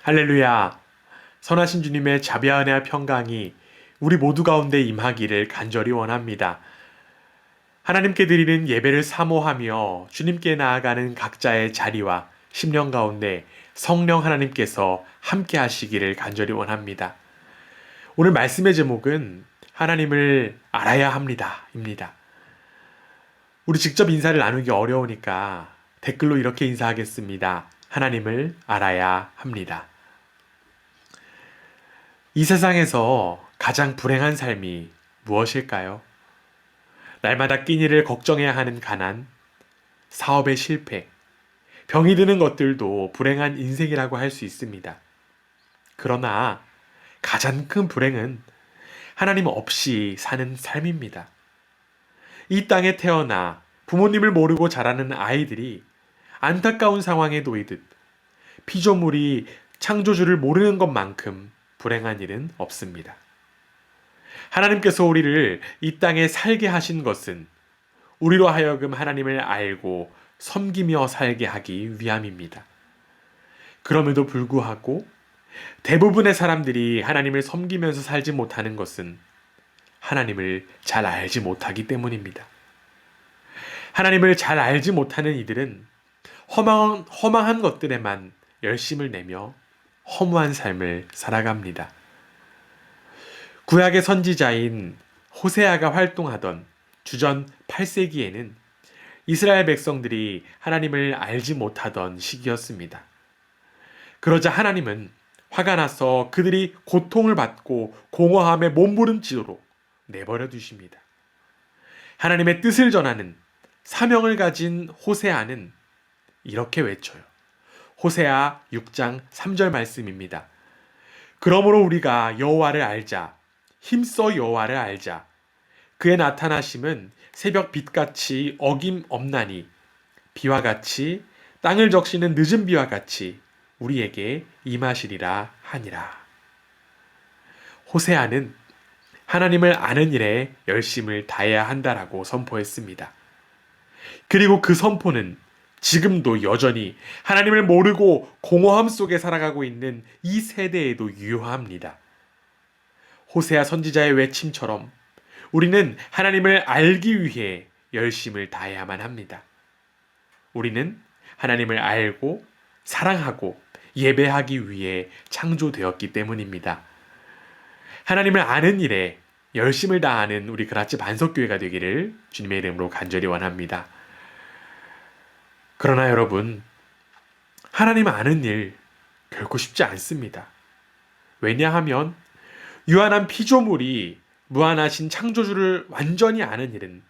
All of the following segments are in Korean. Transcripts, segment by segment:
할렐루야! 선하신 주님의 자비와 은혜와 평강이 우리 모두 가운데 임하기를 간절히 원합니다. 하나님께 드리는 예배를 사모하며 주님께 나아가는 각자의 자리와 심령 가운데 성령 하나님께서 함께 하시기를 간절히 원합니다. 오늘 말씀의 제목은 하나님을 알아야 합니다.입니다. 우리 직접 인사를 나누기 어려우니까 댓글로 이렇게 인사하겠습니다. 하나님을 알아야 합니다. 이 세상에서 가장 불행한 삶이 무엇일까요? 날마다 끼니를 걱정해야 하는 가난, 사업의 실패, 병이 드는 것들도 불행한 인생이라고 할 수 있습니다. 그러나 가장 큰 불행은 하나님 없이 사는 삶입니다. 이 땅에 태어나 부모님을 모르고 자라는 아이들이 안타까운 상황에 놓이듯 피조물이 창조주를 모르는 것만큼 불행한 일은 없습니다. 하나님께서 우리를 이 땅에 살게 하신 것은 우리로 하여금 하나님을 알고 섬기며 살게 하기 위함입니다. 그럼에도 불구하고 대부분의 사람들이 하나님을 섬기면서 살지 못하는 것은 하나님을 잘 알지 못하기 때문입니다. 하나님을 잘 알지 못하는 이들은 허망한 것들에만 열심을 내며 허무한 삶을 살아갑니다. 구약의 선지자인 호세아가 활동하던 주전 8세기에는 이스라엘 백성들이 하나님을 알지 못하던 시기였습니다. 그러자 하나님은 화가 나서 그들이 고통을 받고 공허함에 몸부림치도록 내버려 두십니다. 하나님의 뜻을 전하는 사명을 가진 호세아는 이렇게 외쳐요. 호세아 6장 3절 말씀입니다. 그러므로 우리가 여호와를 알자. 힘써 여호와를 알자. 그의 나타나심은 새벽 빛같이 어김없나니 비와 같이 땅을 적시는 늦은 비와 같이 우리에게 임하시리라 하니라. 호세아는 하나님을 아는 일에 열심을 다해야 한다라고 선포했습니다. 그리고 그 선포는 지금도 여전히 하나님을 모르고 공허함 속에 살아가고 있는 이 세대에도 유효합니다. 호세아 선지자의 외침처럼 우리는 하나님을 알기 위해 열심을 다해야만 합니다. 우리는 하나님을 알고 사랑하고 예배하기 위해 창조되었기 때문입니다. 하나님을 아는 일에 열심을 다하는 우리 그라치 반석교회가 되기를 주님의 이름으로 간절히 원합니다. 그러나 여러분, 하나님 아는 일 결코 쉽지 않습니다. 왜냐하면 유한한 피조물이 무한하신 창조주를 완전히 아는 일은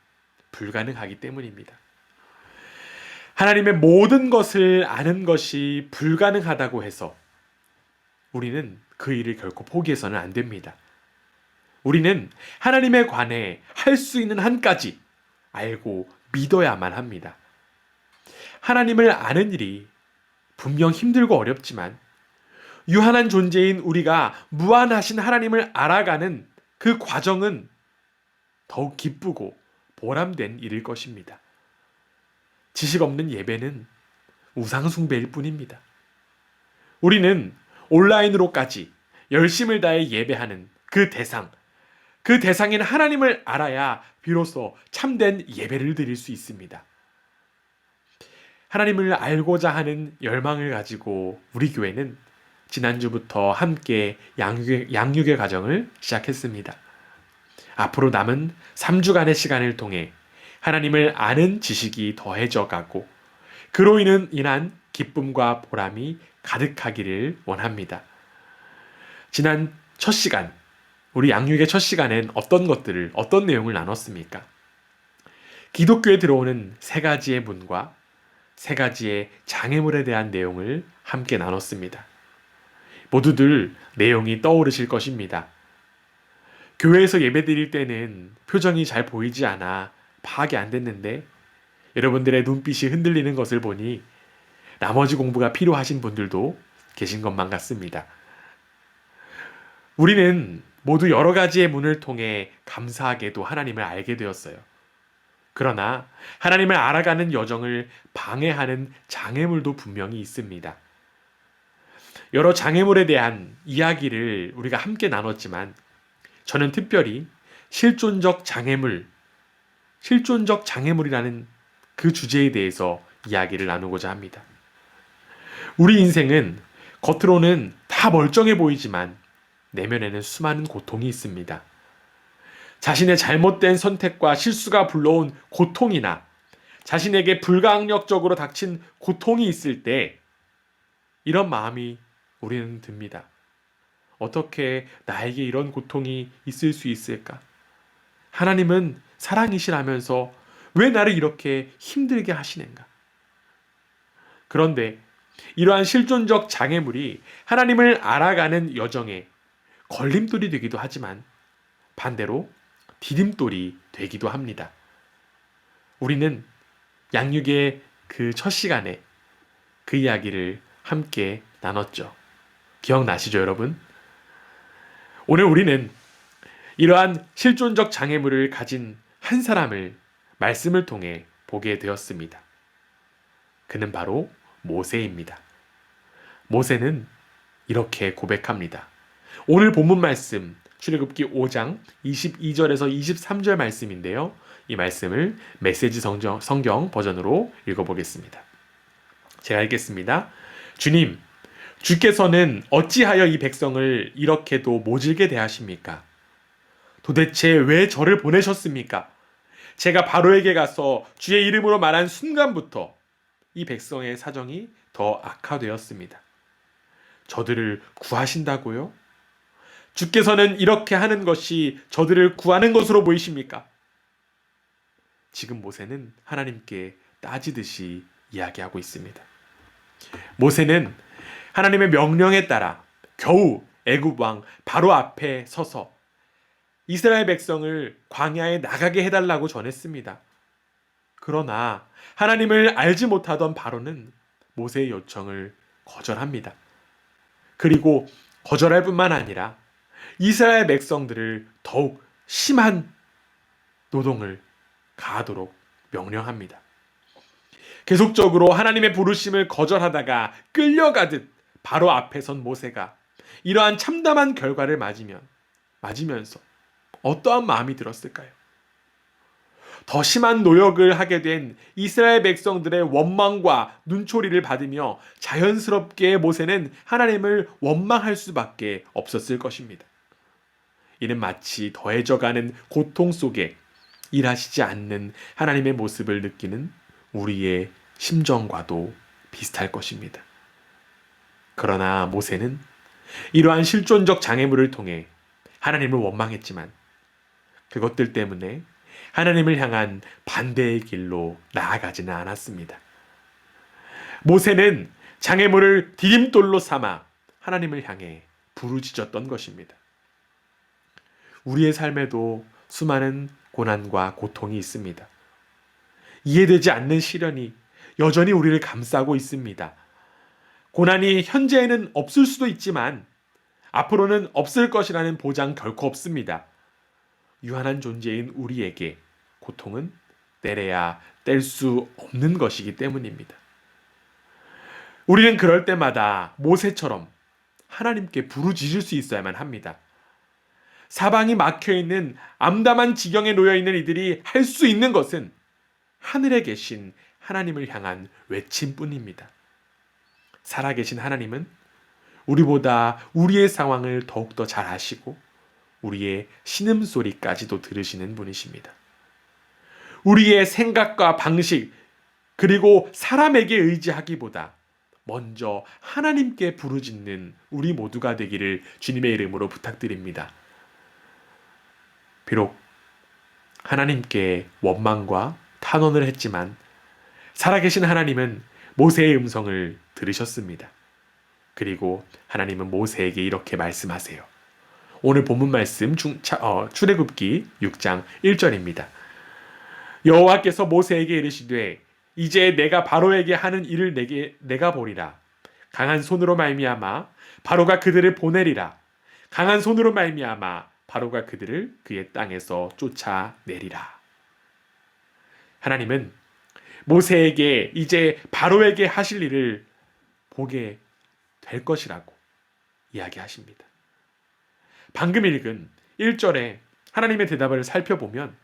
불가능하기 때문입니다. 하나님의 모든 것을 아는 것이 불가능하다고 해서 우리는 그 일을 결코 포기해서는 안 됩니다. 우리는 하나님에 관해 할 수 있는 한까지 알고 믿어야만 합니다. 하나님을 아는 일이 분명 힘들고 어렵지만 유한한 존재인 우리가 무한하신 하나님을 알아가는 그 과정은 더욱 기쁘고 보람된 일일 것입니다. 지식 없는 예배는 우상숭배일 뿐입니다. 우리는 온라인으로까지 열심을 다해 예배하는 그 대상인 하나님을 알아야 비로소 참된 예배를 드릴 수 있습니다. 하나님을 알고자 하는 열망을 가지고 우리 교회는 지난주부터 함께 양육의 과정을 시작했습니다. 앞으로 남은 3주간의 시간을 통해 하나님을 아는 지식이 더해져 가고 그로 인한 기쁨과 보람이 가득하기를 원합니다. 지난 첫 시간, 우리 양육의 첫 시간엔 어떤 내용을 나눴습니까? 기독교에 들어오는 3가지의 문과 3가지의 장애물에 대한 내용을 함께 나눴습니다. 모두들 내용이 떠오르실 것입니다. 교회에서 예배드릴 때는 표정이 잘 보이지 않아 파악이 안 됐는데 여러분들의 눈빛이 흔들리는 것을 보니 나머지 공부가 필요하신 분들도 계신 것만 같습니다. 우리는 모두 여러 가지의 문을 통해 감사하게도 하나님을 알게 되었어요. 그러나 하나님을 알아가는 여정을 방해하는 장애물도 분명히 있습니다. 여러 장애물에 대한 이야기를 우리가 함께 나눴지만 저는 특별히 실존적 장애물이라는 그 주제에 대해서 이야기를 나누고자 합니다. 우리 인생은 겉으로는 다 멀쩡해 보이지만 내면에는 수많은 고통이 있습니다. 자신의 잘못된 선택과 실수가 불러온 고통이나 자신에게 불가항력적으로 닥친 고통이 있을 때 이런 마음이 우리는 듭니다. 어떻게 나에게 이런 고통이 있을 수 있을까? 하나님은 사랑이시라면서 왜 나를 이렇게 힘들게 하시는가? 그런데 이러한 실존적 장애물이 하나님을 알아가는 여정에 걸림돌이 되기도 하지만 반대로 디딤돌이 되기도 합니다. 우리는 양육의 그 첫 시간에 그 이야기를 함께 나눴죠. 기억나시죠, 여러분? 오늘 우리는 이러한 실존적 장애물을 가진 한 사람을 말씀을 통해 보게 되었습니다. 그는 바로 모세입니다. 모세는 이렇게 고백합니다. 오늘 본문 말씀 출애굽기 5장 22절에서 23절 말씀인데요. 이 말씀을 메시지 성경 버전으로 읽어보겠습니다. 제가 읽겠습니다. 주님, 주께서는 어찌하여 이 백성을 이렇게도 모질게 대하십니까? 도대체 왜 저를 보내셨습니까? 제가 바로에게 가서 주의 이름으로 말한 순간부터 이 백성의 사정이 더 악화되었습니다. 저들을 구하신다고요? 주께서는 이렇게 하는 것이 저들을 구하는 것으로 보이십니까? 지금 모세는 하나님께 따지듯이 이야기하고 있습니다. 모세는 하나님의 명령에 따라 겨우 애굽 왕 바로 앞에 서서 이스라엘 백성을 광야에 나가게 해달라고 전했습니다. 그러나 하나님을 알지 못하던 바로는 모세의 요청을 거절합니다. 그리고 거절할 뿐만 아니라 이스라엘 백성들을 더욱 심한 노동을 가하도록 명령합니다. 계속적으로 하나님의 부르심을 거절하다가 끌려가듯 바로 앞에 선 모세가 이러한 참담한 결과를 맞으면서 어떠한 마음이 들었을까요? 더 심한 노역을 하게 된 이스라엘 백성들의 원망과 눈초리를 받으며 자연스럽게 모세는 하나님을 원망할 수밖에 없었을 것입니다. 이는 마치 더해져가는 고통 속에 일하시지 않는 하나님의 모습을 느끼는 우리의 심정과도 비슷할 것입니다. 그러나 모세는 이러한 실존적 장애물을 통해 하나님을 원망했지만 그것들 때문에 하나님을 향한 반대의 길로 나아가지는 않았습니다. 모세는 장애물을 디딤돌로 삼아 하나님을 향해 부르짖었던 것입니다. 우리의 삶에도 수많은 고난과 고통이 있습니다. 이해되지 않는 시련이 여전히 우리를 감싸고 있습니다. 고난이 현재에는 없을 수도 있지만 앞으로는 없을 것이라는 보장 결코 없습니다. 유한한 존재인 우리에게 고통은 때려야 뗄 수 없는 것이기 때문입니다. 우리는 그럴 때마다 모세처럼 하나님께 부르짖을 수 있어야만 합니다. 사방이 막혀있는 암담한 지경에 놓여있는 이들이 할 수 있는 것은 하늘에 계신 하나님을 향한 외침뿐입니다. 살아계신 하나님은 우리보다 우리의 상황을 더욱더 잘 아시고 우리의 신음소리까지도 들으시는 분이십니다. 우리의 생각과 방식 그리고 사람에게 의지하기보다 먼저 하나님께 부르짖는 우리 모두가 되기를 주님의 이름으로 부탁드립니다. 비록 하나님께 원망과 탄원을 했지만 살아계신 하나님은 모세의 음성을 들으셨습니다. 그리고 하나님은 모세에게 이렇게 말씀하세요. 오늘 본문 말씀 출애굽기 6장 1절입니다. 여호와께서 모세에게 이르시되 이제 내가 바로에게 하는 일을 내가 보리라. 강한 손으로 말미암아 바로가 그들을 보내리라. 강한 손으로 말미암아 바로가 그들을 그의 땅에서 쫓아내리라. 하나님은 모세에게 이제 바로에게 하실 일을 보게 될 것이라고 이야기하십니다. 방금 읽은 1절에 하나님의 대답을 살펴보면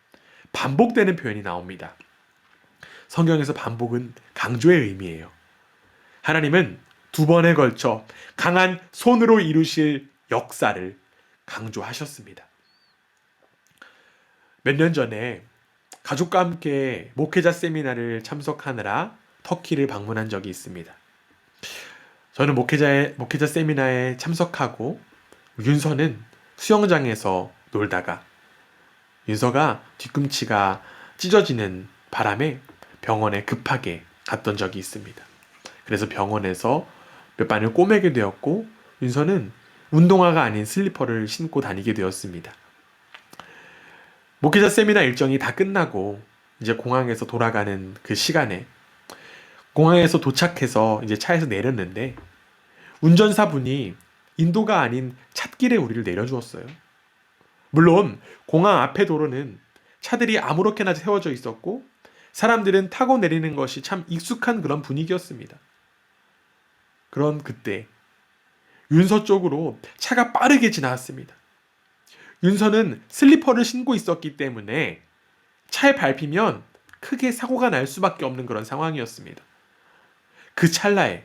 반복되는 표현이 나옵니다. 성경에서 반복은 강조의 의미예요. 하나님은 두 번에 걸쳐 강한 손으로 이루실 역사를 강조하셨습니다. 몇 년 전에 가족과 함께 목회자 세미나를 참석하느라 터키를 방문한 적이 있습니다. 저는 목회자 세미나에 참석하고 윤서는 수영장에서 놀다가 윤서가 뒤꿈치가 찢어지는 바람에 병원에 급하게 갔던 적이 있습니다. 그래서 병원에서 몇 반을 꼬매게 되었고 윤서는 운동화가 아닌 슬리퍼를 신고 다니게 되었습니다. 목회자 세미나 일정이 다 끝나고 이제 공항에서 돌아가는 그 시간에 공항에서 도착해서 이제 차에서 내렸는데 운전사분이 인도가 아닌 찻길에 우리를 내려주었어요. 물론 공항 앞에 도로는 차들이 아무렇게나 세워져 있었고 사람들은 타고 내리는 것이 참 익숙한 그런 분위기였습니다. 그런 그때 윤서 쪽으로 차가 빠르게 지나갔습니다. 윤서는 슬리퍼를 신고 있었기 때문에 차에 밟히면 크게 사고가 날 수밖에 없는 그런 상황이었습니다. 그 찰나에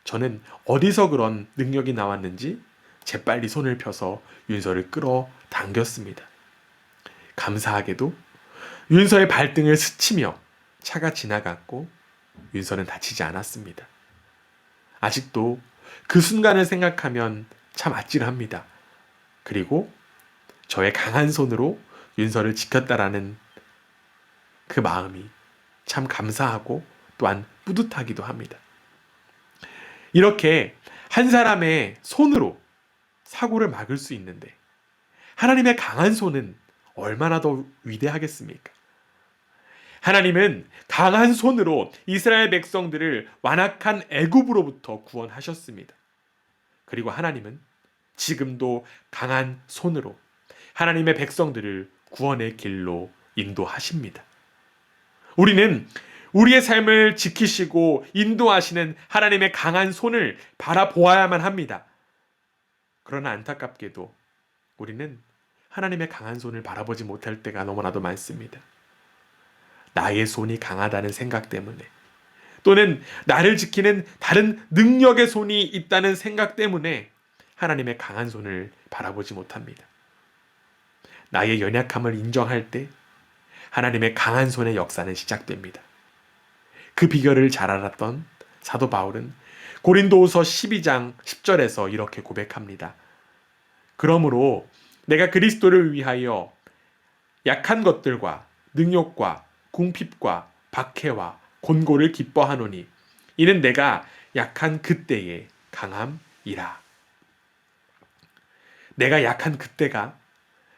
저는 어디서 그런 능력이 나왔는지 재빨리 손을 펴서 윤서를 끌어당겼습니다. 감사하게도 윤서의 발등을 스치며 차가 지나갔고 윤서는 다치지 않았습니다. 아직도 그 순간을 생각하면 참 아찔합니다. 그리고 저의 강한 손으로 윤서를 지켰다라는 그 마음이 참 감사하고 또한 뿌듯하기도 합니다. 이렇게 한 사람의 손으로 사고를 막을 수 있는데 하나님의 강한 손은 얼마나 더 위대하겠습니까? 하나님은 강한 손으로 이스라엘 백성들을 완악한 애굽으로부터 구원하셨습니다. 그리고 하나님은 지금도 강한 손으로 하나님의 백성들을 구원의 길로 인도하십니다. 우리는 우리의 삶을 지키시고 인도하시는 하나님의 강한 손을 바라보아야만 합니다. 그러나 안타깝게도 우리는 하나님의 강한 손을 바라보지 못할 때가 너무나도 많습니다. 나의 손이 강하다는 생각 때문에 또는 나를 지키는 다른 능력의 손이 있다는 생각 때문에 하나님의 강한 손을 바라보지 못합니다. 나의 연약함을 인정할 때 하나님의 강한 손의 역사는 시작됩니다. 그 비결을 잘 알았던 사도 바울은 고린도후서 12장 10절에서 이렇게 고백합니다. 그러므로 내가 그리스도를 위하여 약한 것들과 능욕과 궁핍과 박해와 곤고를 기뻐하노니 이는 내가 약한 그때의 강함이라. 내가 약한 그때가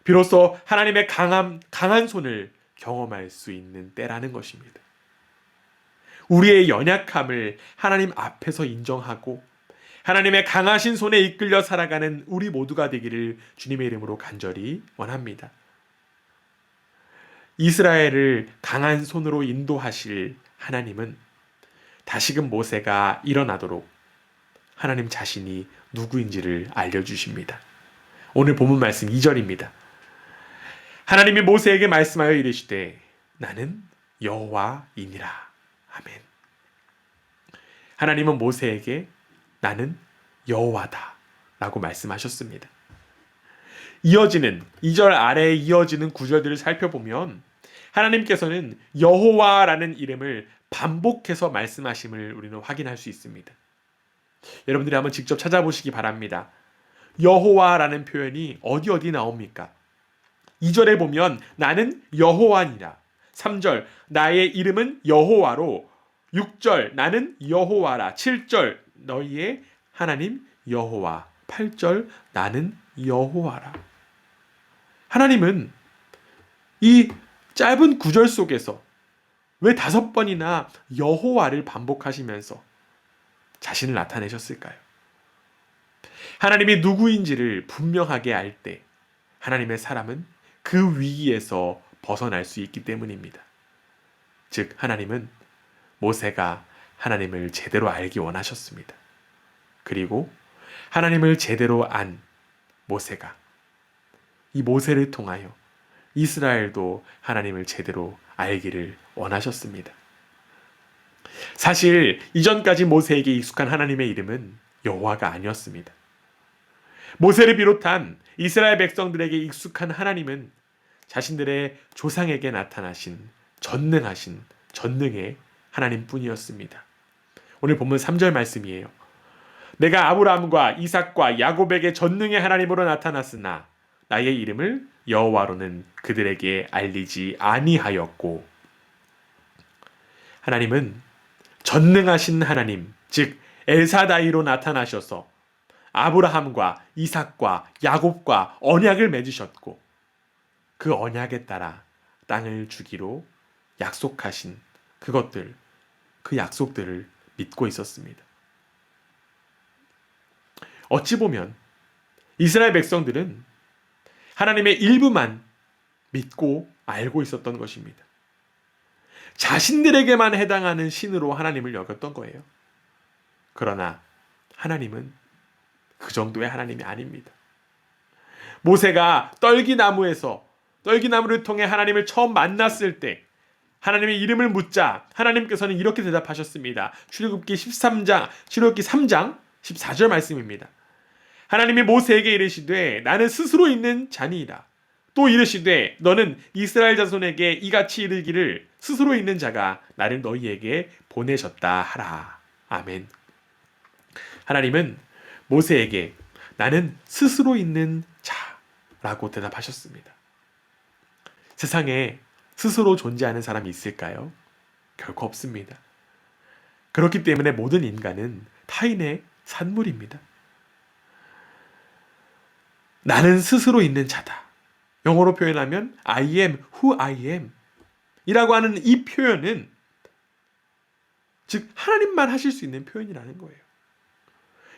비로소 하나님의 강한 손을 경험할 수 있는 때라는 것입니다. 우리의 연약함을 하나님 앞에서 인정하고 하나님의 강하신 손에 이끌려 살아가는 우리 모두가 되기를 주님의 이름으로 간절히 원합니다. 이스라엘을 강한 손으로 인도하실 하나님은 다시금 모세가 일어나도록 하나님 자신이 누구인지를 알려주십니다. 오늘 본문 말씀 2절입니다. 하나님이 모세에게 말씀하여 이르시되 나는 여호와이니라. 아멘. 하나님은 모세에게 나는 여호와다 라고 말씀하셨습니다. 이어지는 2절 아래에 이어지는 구절들을 살펴보면 하나님께서는 여호와라는 이름을 반복해서 말씀하심을 우리는 확인할 수 있습니다. 여러분들이 한번 직접 찾아보시기 바랍니다. 여호와라는 표현이 어디 나옵니까? 2절에 보면 나는 여호와니라. 3절 나의 이름은 여호와로. 6절 나는 여호와라. 7절 너희의 하나님 여호와. 8절 나는 여호와라. 하나님은 이 짧은 구절 속에서 왜 5번이나 여호와를 반복하시면서 자신을 나타내셨을까요? 하나님이 누구인지를 분명하게 알 때 하나님의 사람은 그 위기에서 벗어날 수 있기 때문입니다. 즉 하나님은 모세가 하나님을 제대로 알기 원하셨습니다. 그리고 하나님을 제대로 안 모세가 이 모세를 통하여 이스라엘도 하나님을 제대로 알기를 원하셨습니다. 사실 이전까지 모세에게 익숙한 하나님의 이름은 여호와가 아니었습니다. 모세를 비롯한 이스라엘 백성들에게 익숙한 하나님은 자신들의 조상에게 나타나신 전능의 하나님뿐이었습니다. 오늘 본문 3절 말씀이에요. 내가 아브라함과 이삭과 야곱에게 전능의 하나님으로 나타났으나 나의 이름을 여호와로는 그들에게 알리지 아니하였고. 하나님은 전능하신 하나님, 즉 엘사다이로 나타나셔서 아브라함과 이삭과 야곱과 언약을 맺으셨고 그 언약에 따라 땅을 주기로 약속하신 그 약속들을 믿고 있었습니다. 어찌 보면 이스라엘 백성들은 하나님의 일부만 믿고 알고 있었던 것입니다. 자신들에게만 해당하는 신으로 하나님을 여겼던 거예요. 그러나 하나님은 그 정도의 하나님이 아닙니다. 모세가 떨기나무를 통해 하나님을 처음 만났을 때 하나님의 이름을 묻자 하나님께서는 이렇게 대답하셨습니다. 출애굽기 3장 14절 말씀입니다. 하나님이 모세에게 이르시되 나는 스스로 있는 자니이다. 또 이르시되 너는 이스라엘 자손에게 이같이 이르기를 스스로 있는 자가 나를 너희에게 보내셨다 하라. 아멘. 하나님은 모세에게 나는 스스로 있는 자라고 대답하셨습니다. 세상에 스스로 존재하는 사람이 있을까요? 결코 없습니다. 그렇기 때문에 모든 인간은 타인의 산물입니다. 나는 스스로 있는 자다. 영어로 표현하면 I am who I am 이라고 하는 이 표현은 즉 하나님만 하실 수 있는 표현이라는 거예요.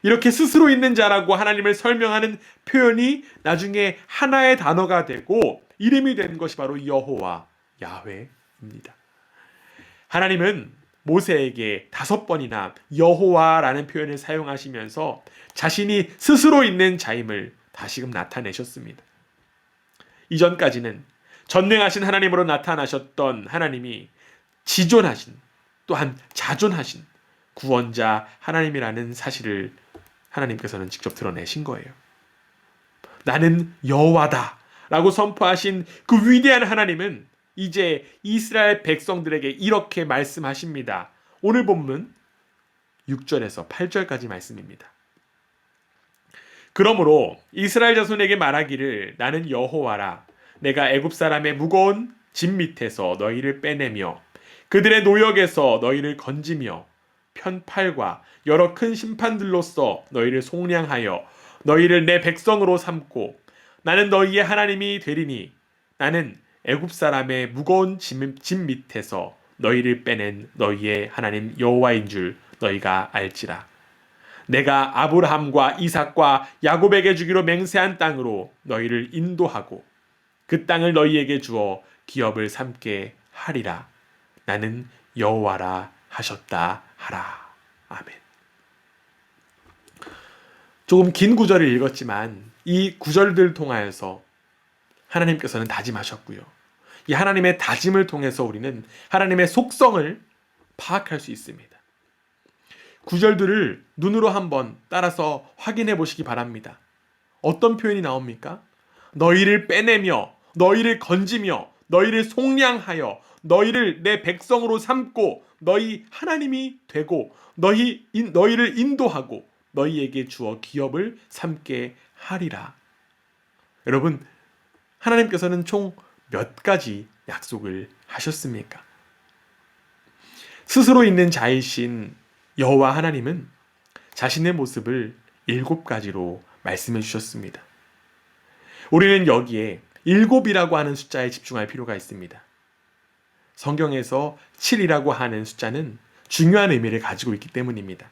이렇게 스스로 있는 자라고 하나님을 설명하는 표현이 나중에 하나의 단어가 되고 이름이 된 것이 바로 여호와, 야훼입니다. 하나님은 모세에게 5번이나 여호와라는 표현을 사용하시면서 자신이 스스로 있는 자임을 다시금 나타내셨습니다. 이전까지는 전능하신 하나님으로 나타나셨던 하나님이 지존하신 또한 자존하신 구원자 하나님이라는 사실을 하나님께서는 직접 드러내신 거예요. 나는 여호와다 라고 선포하신 그 위대한 하나님은 이제 이스라엘 백성들에게 이렇게 말씀하십니다. 오늘 본문 6절에서 8절까지 말씀입니다. 그러므로 이스라엘 자손에게 말하기를 나는 여호와라. 내가 애굽 사람의 무거운 짐 밑에서 너희를 빼내며 그들의 노역에서 너희를 건지며 편팔과 여러 큰 심판들로서 너희를 속량하여 너희를 내 백성으로 삼고 나는 너희의 하나님이 되리니 나는 애굽 사람의 무거운 짐 밑에서 너희를 빼낸 너희의 하나님 여호와인 줄 너희가 알지라. 내가 아브라함과 이삭과 야곱에게 주기로 맹세한 땅으로 너희를 인도하고 그 땅을 너희에게 주어 기업을 삼게 하리라. 나는 여호와라 하셨다 하라. 아멘. 조금 긴 구절을 읽었지만 이 구절들을 통하여서 하나님께서는 다짐하셨고요. 이 하나님의 다짐을 통해서 우리는 하나님의 속성을 파악할 수 있습니다. 구절들을 눈으로 한번 따라서 확인해 보시기 바랍니다. 어떤 표현이 나옵니까? 너희를 빼내며 너희를 건지며 너희를 속량하여 너희를 내 백성으로 삼고 너희 하나님이 되고 너희를 인도하고 너희에게 주어 기업을 삼게 하리라. 여러분, 하나님께서는 총 몇 가지 약속을 하셨습니까? 스스로 있는 자이신 여호와 하나님은 자신의 모습을 7가지로 말씀해 주셨습니다. 우리는 여기에 7이라고 하는 숫자에 집중할 필요가 있습니다. 성경에서 7이라고 하는 숫자는 중요한 의미를 가지고 있기 때문입니다.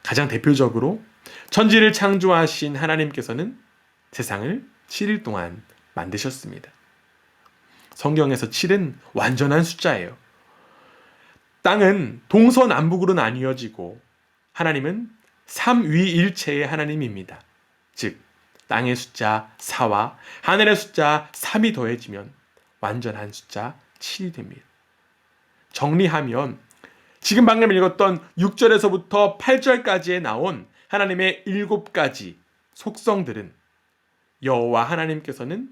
가장 대표적으로 천지를 창조하신 하나님께서는 세상을 7일 동안 만드셨습니다. 성경에서 7은 완전한 숫자예요. 땅은 동서남북으로 나뉘어지고 하나님은 삼위일체의 하나님입니다. 즉 땅의 숫자 4와 하늘의 숫자 3이 더해지면 완전한 숫자 7이 됩니다. 정리하면 지금 방금 읽었던 6절에서부터 8절까지에 나온 하나님의 7가지 속성들은 여호와 하나님께서는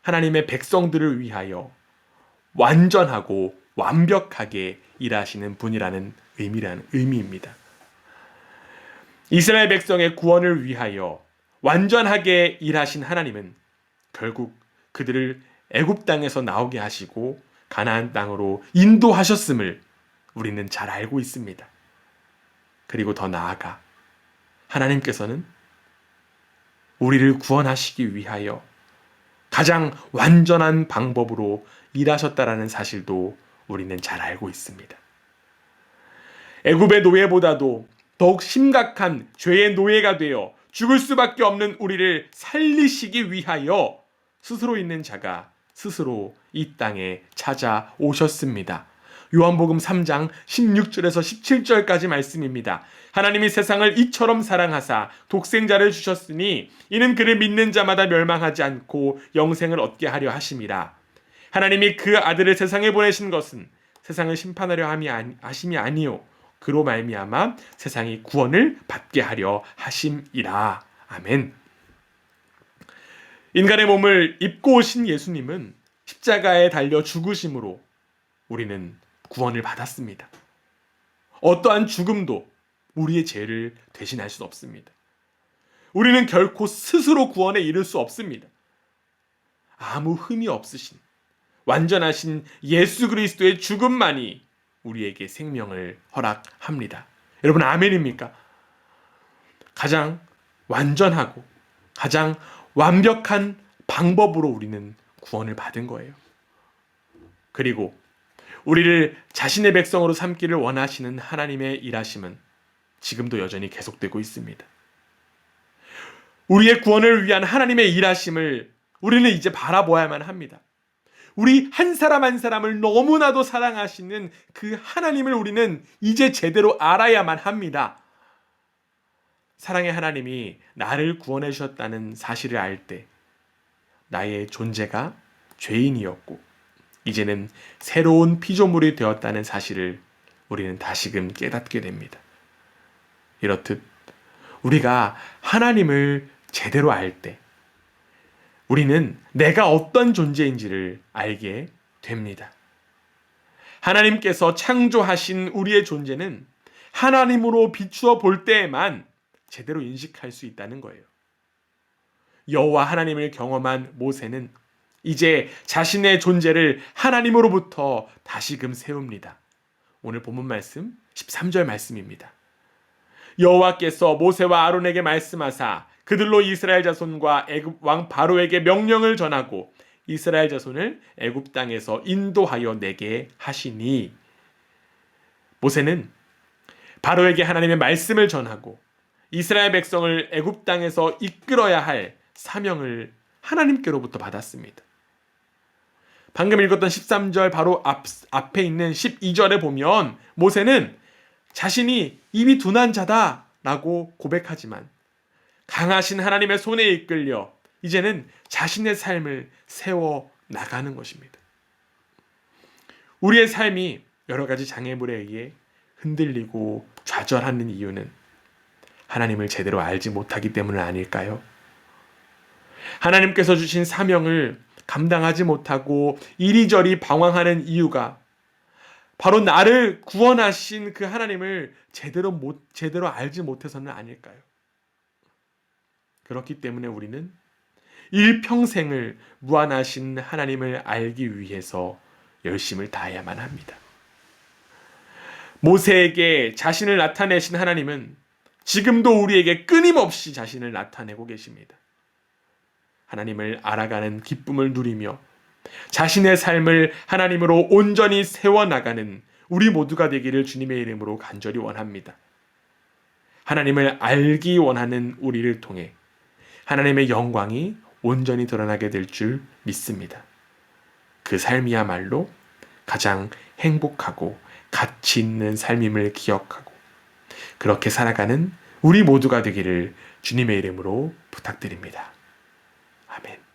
하나님의 백성들을 위하여 완전하고 완벽하게 일하시는 분이라는 의미입니다. 이스라엘 백성의 구원을 위하여 완전하게 일하신 하나님은 결국 그들을 애굽 땅에서 나오게 하시고 가나안 땅으로 인도하셨음을 우리는 잘 알고 있습니다. 그리고 더 나아가 하나님께서는 우리를 구원하시기 위하여 가장 완전한 방법으로 일하셨다라는 사실도 우리는 잘 알고 있습니다. 애굽의 노예보다도 더욱 심각한 죄의 노예가 되어 죽을 수밖에 없는 우리를 살리시기 위하여 스스로 있는 자가 스스로 이 땅에 찾아오셨습니다. 요한복음 3장 16절에서 17절까지 말씀입니다. 하나님이 세상을 이처럼 사랑하사 독생자를 주셨으니 이는 그를 믿는 자마다 멸망하지 않고 영생을 얻게 하려 하심이라. 하나님이 그 아들을 세상에 보내신 것은 세상을 심판하려 하심이 아니요 그로 말미암아 세상이 구원을 받게 하려 하심이라. 아멘. 인간의 몸을 입고 오신 예수님은 십자가에 달려 죽으심으로 우리는 구원을 받았습니다. 어떠한 죽음도 우리의 죄를 대신할 수 없습니다. 우리는 결코 스스로 구원에 이를 수 없습니다. 아무 흠이 없으신 완전하신 예수 그리스도의 죽음만이 우리에게 생명을 허락합니다. 여러분 아멘입니까? 가장 완전하고 가장 완벽한 방법으로 우리는 구원을 받은 거예요. 그리고 우리를 자신의 백성으로 삼기를 원하시는 하나님의 일하심은 지금도 여전히 계속되고 있습니다. 우리의 구원을 위한 하나님의 일하심을 우리는 이제 바라보아야만 합니다. 우리 한 사람 한 사람을 너무나도 사랑하시는 그 하나님을 우리는 이제 제대로 알아야만 합니다. 사랑의 하나님이 나를 구원해 주셨다는 사실을 알 때 나의 존재가 죄인이었고 이제는 새로운 피조물이 되었다는 사실을 우리는 다시금 깨닫게 됩니다. 이렇듯 우리가 하나님을 제대로 알 때 우리는 내가 어떤 존재인지를 알게 됩니다. 하나님께서 창조하신 우리의 존재는 하나님으로 비추어 볼 때에만 제대로 인식할 수 있다는 거예요. 여호와 하나님을 경험한 모세는 이제 자신의 존재를 하나님으로부터 다시금 세웁니다. 오늘 본문 말씀 13절 말씀입니다. 여호와께서 모세와 아론에게 말씀하사 그들로 이스라엘 자손과 애굽 왕 바로에게 명령을 전하고 이스라엘 자손을 애굽 땅에서 인도하여 내게 하시니. 모세는 바로에게 하나님의 말씀을 전하고 이스라엘 백성을 애굽 땅에서 이끌어야 할 사명을 하나님께로부터 받았습니다. 방금 읽었던 13절 바로 앞에 있는 12절에 보면 모세는 자신이 입이 둔한 자다라고 고백하지만 강하신 하나님의 손에 이끌려 이제는 자신의 삶을 세워 나가는 것입니다. 우리의 삶이 여러 가지 장애물에 의해 흔들리고 좌절하는 이유는 하나님을 제대로 알지 못하기 때문 아닐까요? 하나님께서 주신 사명을 감당하지 못하고 이리저리 방황하는 이유가 바로 나를 구원하신 그 하나님을 제대로 알지 못해서는 아닐까요? 그렇기 때문에 우리는 일평생을 무한하신 하나님을 알기 위해서 열심을 다해야만 합니다. 모세에게 자신을 나타내신 하나님은 지금도 우리에게 끊임없이 자신을 나타내고 계십니다. 하나님을 알아가는 기쁨을 누리며 자신의 삶을 하나님으로 온전히 세워나가는 우리 모두가 되기를 주님의 이름으로 간절히 원합니다. 하나님을 알기 원하는 우리를 통해 하나님의 영광이 온전히 드러나게 될 줄 믿습니다. 그 삶이야말로 가장 행복하고 가치 있는 삶임을 기억하고 그렇게 살아가는 우리 모두가 되기를 주님의 이름으로 부탁드립니다. 아멘.